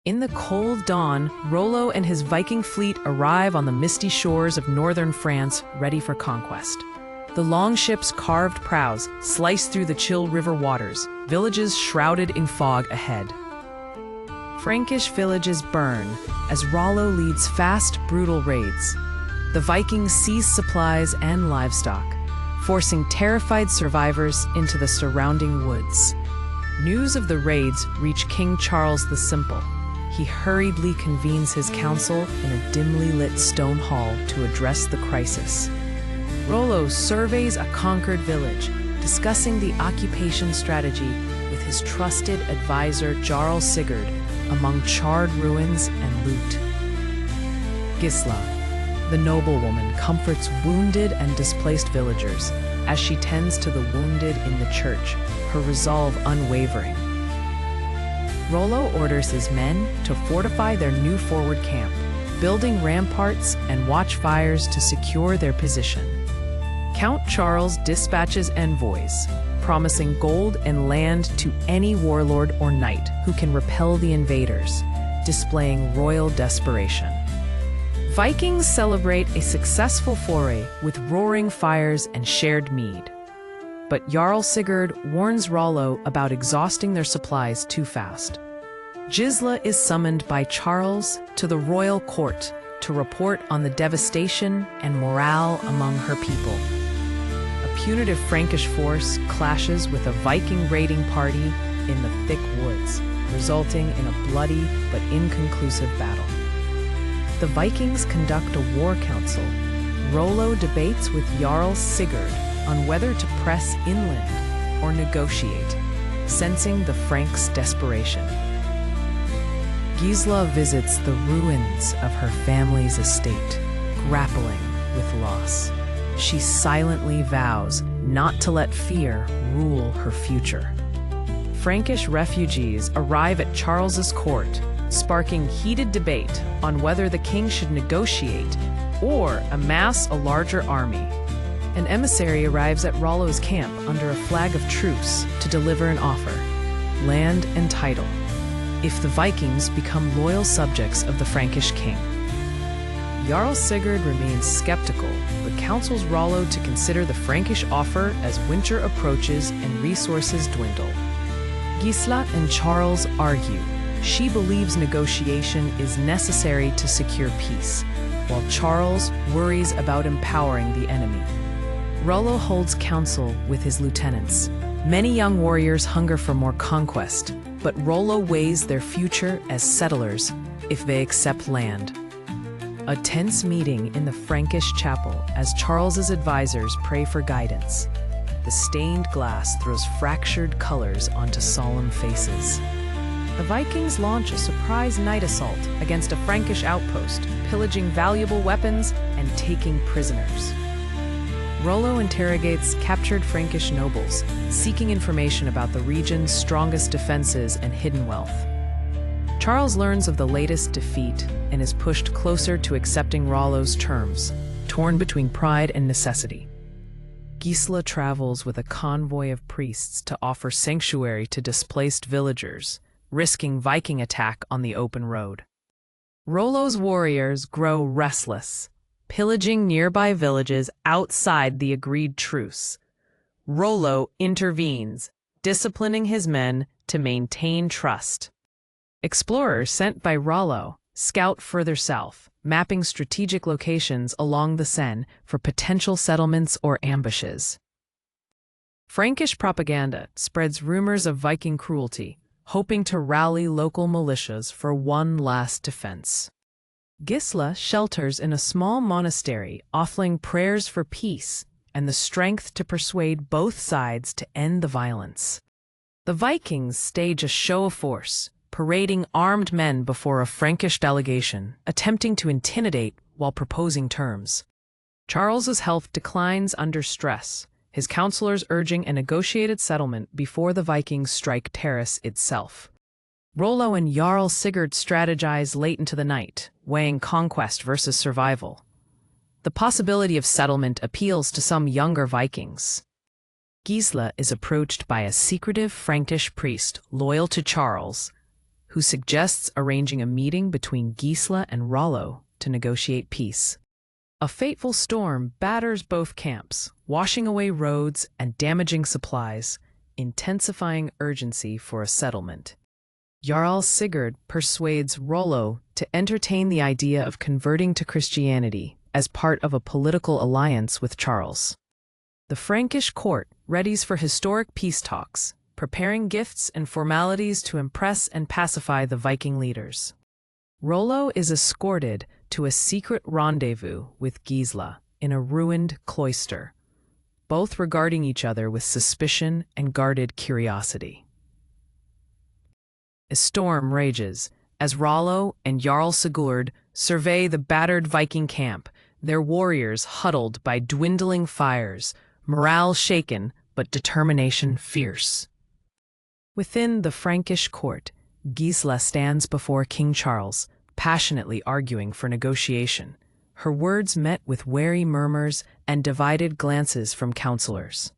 In the cold dawn, Rollo and his Viking fleet arrive on the misty shores of northern France, ready for conquest. The long ship's carved prows slice through the chill river waters, villages shrouded in fog ahead. Frankish villages burn as Rollo leads fast, brutal raids. The Vikings seize supplies and livestock, forcing terrified survivors into the surrounding woods. News of the raids reach King Charles the Simple. He hurriedly convenes his council in a dimly lit stone hall to address the crisis. Rollo surveys a conquered village, discussing the occupation strategy with his trusted advisor Jarl Sigurd among charred ruins and loot. Gisla, the noblewoman, comforts wounded and displaced villagers as she tends to the wounded in the church, her resolve unwavering. Rollo orders his men to fortify their new forward camp, building ramparts and watchfires to secure their position. Count Charles dispatches envoys, promising gold and land to any warlord or knight who can repel the invaders, displaying royal desperation. Vikings celebrate a successful foray with roaring fires and shared mead. But Jarl Sigurd warns Rollo about exhausting their supplies too fast. Gisla is summoned by Charles to the royal court to report on the devastation and morale among her people. A punitive Frankish force clashes with a Viking raiding party in the thick woods, resulting in a bloody but inconclusive battle. The Vikings conduct a war council. Rollo debates with Jarl Sigurd on whether to press inland or negotiate, sensing the Franks' desperation. Gisla visits the ruins of her family's estate, grappling with loss. She silently vows not to let fear rule her future. Frankish refugees arrive at Charles's court, sparking heated debate on whether the king should negotiate or amass a larger army. An emissary arrives at Rollo's camp under a flag of truce to deliver an offer: land and title, if the Vikings become loyal subjects of the Frankish king. Jarl Sigurd remains skeptical, but counsels Rollo to consider the Frankish offer as winter approaches and resources dwindle. Gisla and Charles argue. She believes negotiation is necessary to secure peace, while Charles worries about empowering the enemy. Rollo holds council with his lieutenants. Many young warriors hunger for more conquest, but Rollo weighs their future as settlers if they accept land. A tense meeting in the Frankish chapel as Charles's advisors pray for guidance. The stained glass throws fractured colors onto solemn faces. The Vikings launch a surprise night assault against a Frankish outpost, pillaging valuable weapons and taking prisoners. Rollo interrogates captured Frankish nobles, seeking information about the region's strongest defenses and hidden wealth. Charles learns of the latest defeat and is pushed closer to accepting Rollo's terms, torn between pride and necessity. Gisla travels with a convoy of priests to offer sanctuary to displaced villagers, risking Viking attack on the open road. Rollo's warriors grow restless, pillaging nearby villages outside the agreed truce. Rollo intervenes, disciplining his men to maintain trust. Explorers sent by Rollo scout further south, mapping strategic locations along the Seine for potential settlements or ambushes. Frankish propaganda spreads rumors of Viking cruelty, hoping to rally local militias for one last defense. Gisla shelters in a small monastery, offering prayers for peace and the strength to persuade both sides to end the violence. The Vikings stage a show of force, parading armed men before a Frankish delegation, attempting to intimidate while proposing terms. Charles's health declines under stress, his counselors urging a negotiated settlement before the Vikings strike Paris itself. Rollo and Jarl Sigurd strategize late into the night, weighing conquest versus survival. The possibility of settlement appeals to some younger Vikings. Gisla is approached by a secretive Frankish priest loyal to Charles, who suggests arranging a meeting between Gisla and Rollo to negotiate peace. A fateful storm batters both camps, washing away roads and damaging supplies, intensifying urgency for a settlement. Jarl Sigurd persuades Rollo to entertain the idea of converting to Christianity as part of a political alliance with Charles. The Frankish court readies for historic peace talks, preparing gifts and formalities to impress and pacify the Viking leaders. Rollo is escorted to a secret rendezvous with Gisla in a ruined cloister, both regarding each other with suspicion and guarded curiosity. A storm rages as Rollo and Jarl Sigurd survey the battered Viking camp, their warriors huddled by dwindling fires, morale shaken but determination fierce. Within the Frankish court, Gisla stands before King Charles, passionately arguing for negotiation, her words met with wary murmurs and divided glances from counselors.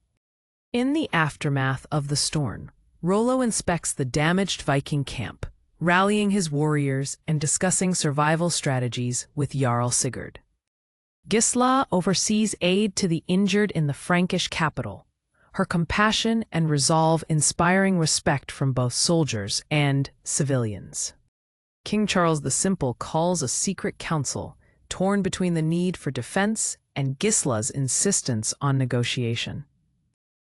In the aftermath of the storm, Rollo inspects the damaged Viking camp, rallying his warriors and discussing survival strategies with Jarl Sigurd. Gisla oversees aid to the injured in the Frankish capital, her compassion and resolve inspiring respect from both soldiers and civilians. King Charles the Simple calls a secret council, torn between the need for defense and Gisla's insistence on negotiation.